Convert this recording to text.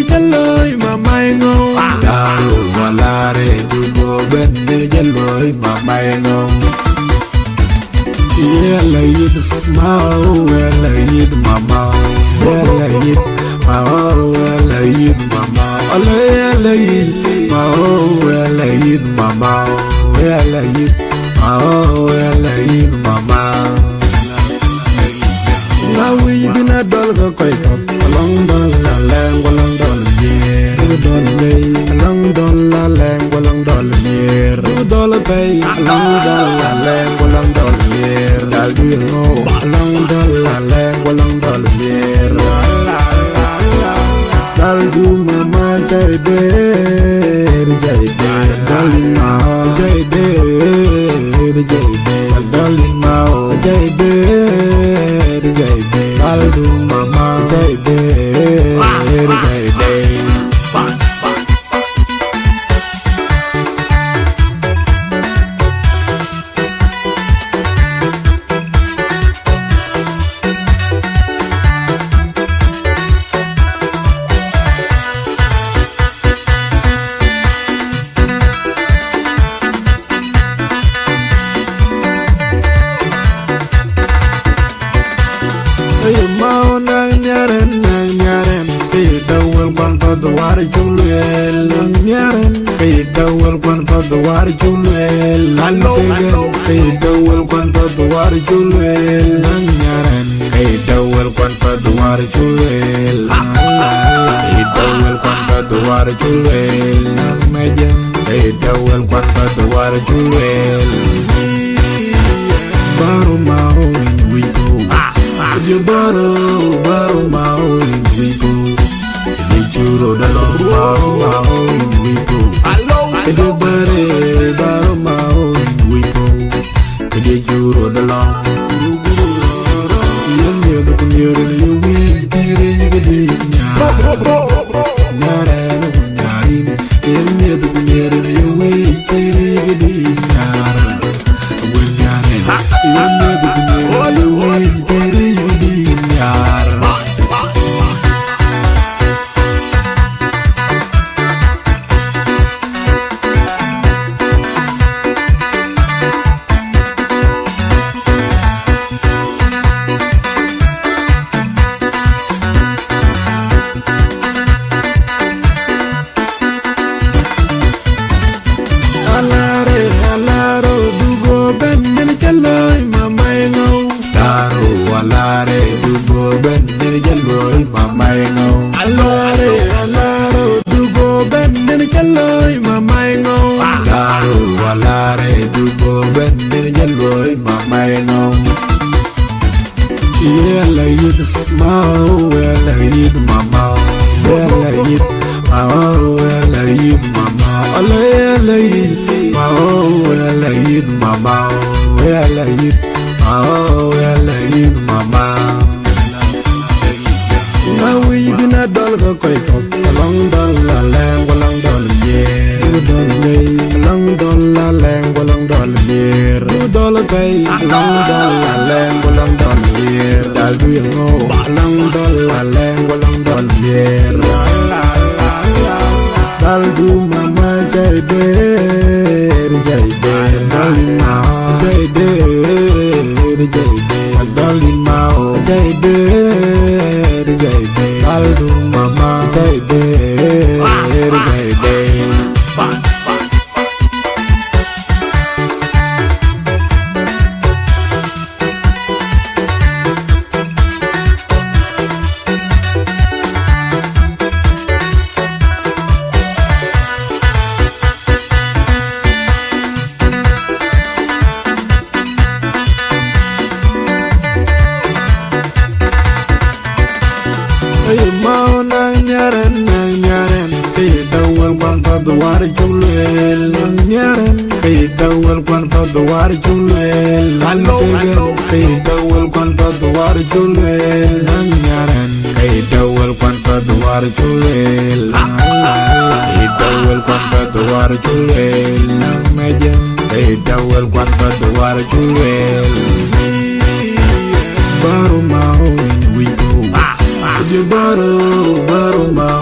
chaloi mamai ngong daru walare dugo ben nene chaloi mamai ngong yela yid mau yela yid mama yela yid mau yela yid mama ole yela yid mau yela yid mama yela yid mau yela yid mama now we do not dol go koi kop along dol la lang along dol ye dol lay along dol la lang along dol ye dol pay along dol la lang along dol ye dal du no along dol la lang along dol ye dal du mama jai de dalina jai de dalina jai de I'll do mama baby, baby. Mau nang nyaren kay dawal kwan pa duwar julwel nyaren kay dawal kwan pa duwar julwel kay dawal kwan pa duwar julwel nyaren kay dawal kwan pa duwar julwel kay dawal kwan pa duwar julwel meja kay dawal kwan pa duwar julwel baru mau wipo you baru mau wipo di juro dalam mau wipo you baru mau wipo di juro dalam yang dia tu punya you win diri gede nyare nyarin yang dia tu punya you win diri gede nyare yang dia tu punya you win diri baru mau wipo baru mau